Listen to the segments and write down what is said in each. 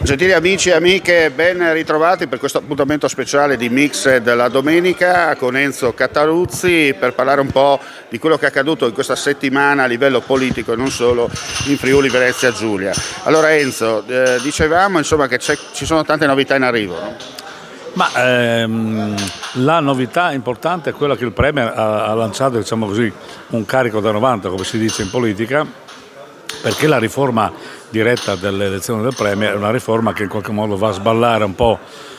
Gentili amici e amiche, ben ritrovati per questo appuntamento speciale di Mix della domenica con Enzo Cataruzzi per parlare un po' di quello che è accaduto in questa settimana a livello politico e non solo in Friuli Venezia Giulia. Allora Enzo, dicevamo insomma che ci sono tante novità in arrivo, no? La novità importante è quella che il Premier ha lanciato, diciamo così, un carico da 90, come si dice in politica, perché la riforma diretta dell'elezione del Premier è una riforma che in qualche modo va a sballare un po'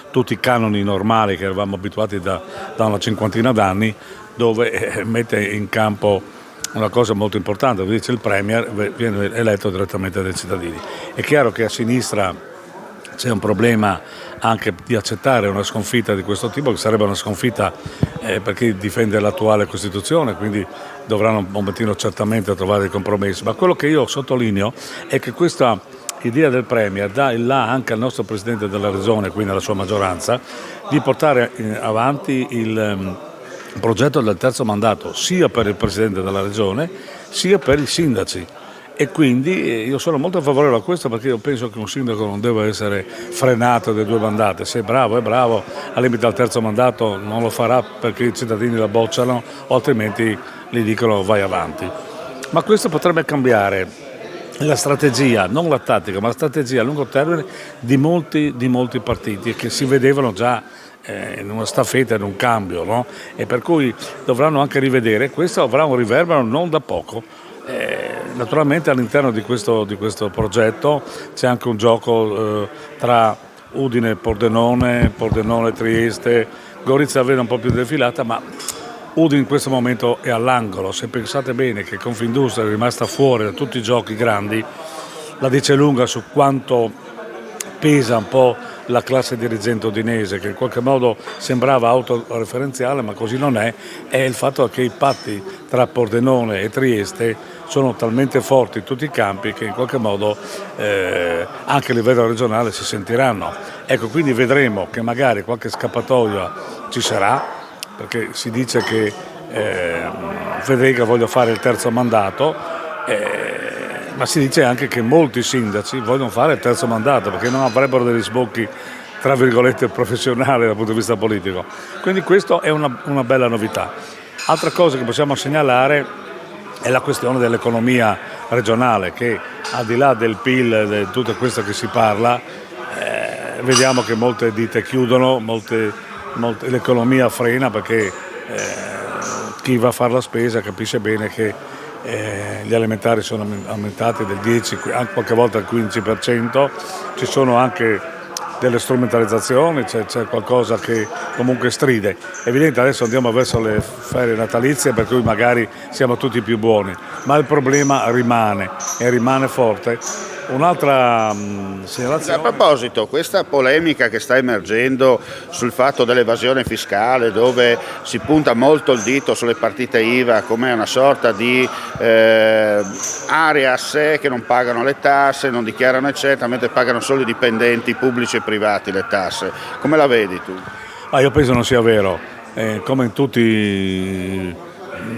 tutti i canoni normali che eravamo abituati da una cinquantina d'anni, dove mette in campo una cosa molto importante, come dice il Premier, viene eletto direttamente dai cittadini. È chiaro che a sinistra c'è un problema anche di accettare una sconfitta di questo tipo, che sarebbe una sconfitta per chi difende l'attuale Costituzione, quindi dovranno un momentino certamente trovare dei compromessi. Ma quello che io sottolineo è che questa idea del Premier dà il là anche al nostro Presidente della Regione, quindi alla sua maggioranza, di portare avanti il progetto del terzo mandato, sia per il Presidente della Regione, sia per i sindaci. E quindi io sono molto favorevole a questo, perché io penso che un sindaco non deve essere frenato dai 2 mandati. Se è bravo, al limite al terzo mandato non lo farà perché i cittadini la bocciano o altrimenti gli dicono vai avanti. Ma questo potrebbe cambiare la strategia, non la tattica, ma la strategia a lungo termine di molti partiti che si vedevano già in una staffetta, in un cambio, no? E per cui dovranno anche rivedere. Questo avrà un riverbero non da poco. Naturalmente all'interno di questo progetto c'è anche un gioco tra Udine, Pordenone, Trieste, Gorizia viene un po' più defilata, ma Udine in questo momento è all'angolo. Se pensate bene che Confindustria è rimasta fuori da tutti i giochi grandi, la dice lunga su quanto pesa un po' la classe dirigente udinese, che in qualche modo sembrava autoreferenziale, ma così non è il fatto che i patti tra Pordenone e Trieste sono talmente forti in tutti i campi che in qualche modo anche a livello regionale si sentiranno. Ecco, quindi vedremo che magari qualche scappatoia ci sarà, perché si dice che Federica voglia fare il terzo mandato, ma si dice anche che molti sindaci vogliono fare il terzo mandato perché non avrebbero degli sbocchi tra virgolette professionali dal punto di vista politico. Quindi questo è una bella novità. Altra cosa che possiamo segnalare è la questione dell'economia regionale, che al di là del PIL, di tutto questo che si parla, vediamo che molte ditte chiudono, l'economia frena, perché chi va a fare la spesa capisce bene che gli alimentari sono aumentati del 10, qualche volta il 15%, ci sono anche delle strumentalizzazioni, c'è qualcosa che comunque stride. È evidente, adesso andiamo verso le ferie natalizie, per cui magari siamo tutti più buoni, ma il problema rimane e rimane forte. Un'altra segnalazione. A proposito, questa polemica che sta emergendo sul fatto dell'evasione fiscale, dove si punta molto il dito sulle partite IVA come una sorta di area a sé, che non pagano le tasse, non dichiarano eccetera, mentre pagano solo i dipendenti pubblici e privati le tasse. Come la vedi tu? Io penso non sia vero. Come in tutti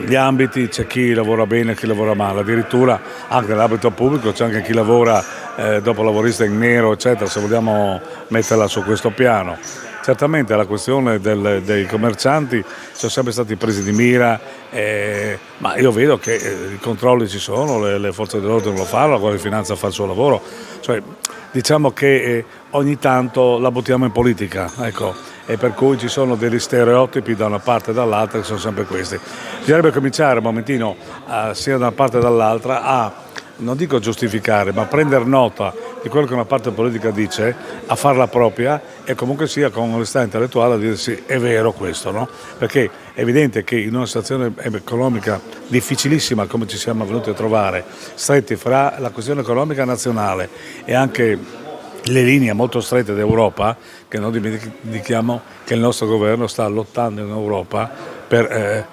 gli ambiti c'è chi lavora bene e chi lavora male, addirittura anche nell'ambito pubblico c'è anche chi lavora dopo lavorista in nero eccetera, se vogliamo metterla su questo piano. Certamente la questione dei commercianti sono sempre stati presi di mira, ma io vedo che i controlli ci sono, le forze dell'ordine lo fanno, la Guardia di Finanza fa il suo lavoro, cioè, diciamo che ogni tanto la buttiamo in politica, ecco. E per cui ci sono degli stereotipi da una parte e dall'altra che sono sempre questi. Bisognerebbe cominciare un momentino, sia da una parte che dall'altra, a, non dico giustificare, ma prendere nota di quello che una parte politica dice, a farla propria e comunque sia con onestà intellettuale a dire sì, è vero questo, no? Perché è evidente che in una situazione economica difficilissima come ci siamo venuti a trovare, stretti fra la questione economica nazionale e anche le linee molto strette d'Europa, che non dimentichiamo che il nostro governo sta lottando in Europa per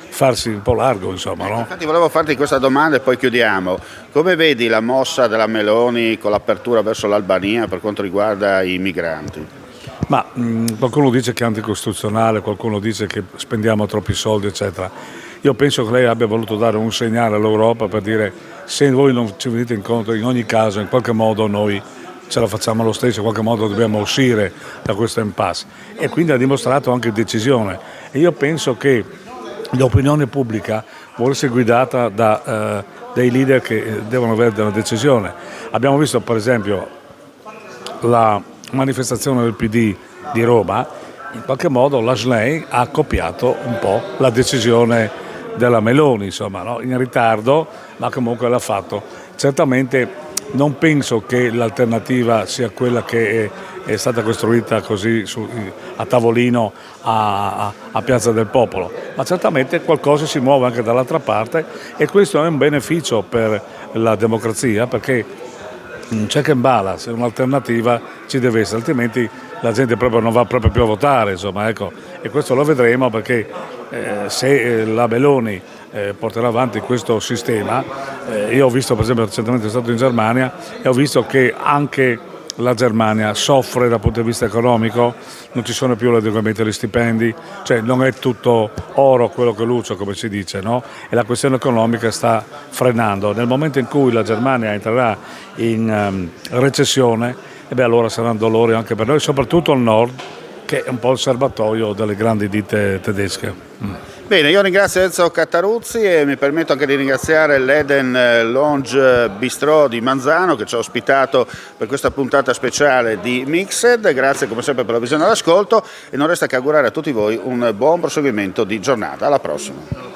farsi un po' largo, insomma, no? Infatti volevo farti questa domanda e poi chiudiamo. Come vedi la mossa della Meloni con l'apertura verso l'Albania per quanto riguarda i migranti? Ma qualcuno dice che è anticostituzionale, qualcuno dice che spendiamo troppi soldi, eccetera. Io penso che lei abbia voluto dare un segnale all'Europa per dire: se voi non ci venite incontro, in ogni caso, in qualche modo noi ce la facciamo lo stesso, in qualche modo dobbiamo uscire da questo impasse, e quindi ha dimostrato anche decisione, e io penso che l'opinione pubblica vuole essere guidata da dei leader che devono avere della decisione. Abbiamo visto per esempio la manifestazione del PD di Roma, in qualche modo la Schlein ha copiato un po' la decisione della Meloni, insomma, no? In ritardo, ma comunque l'ha fatto. Certamente non penso che l'alternativa sia quella che è stata costruita così a tavolino a Piazza del Popolo, ma certamente qualcosa si muove anche dall'altra parte, e questo è un beneficio per la democrazia, perché un check and balance, un'alternativa ci deve essere, altrimenti la gente proprio non va proprio più a votare, insomma, ecco. E questo lo vedremo, perché se la Meloni porterà avanti questo sistema, io ho visto, per esempio, recentemente sono stato in Germania e ho visto che anche la Germania soffre dal punto di vista economico, non ci sono più l'adeguamento agli stipendi, cioè non è tutto oro quello che luce, come si dice, no? E la questione economica sta frenando. Nel momento in cui la Germania entrerà in recessione, allora saranno dolori anche per noi, soprattutto al nord, che è un po' il serbatoio delle grandi ditte tedesche. Bene, io ringrazio Enzo Cattaruzzi e mi permetto anche di ringraziare l'Eden Lounge Bistro di Manzano che ci ha ospitato per questa puntata speciale di Mixed. Grazie come sempre per la visione e l'ascolto, e non resta che augurare a tutti voi un buon proseguimento di giornata. Alla prossima.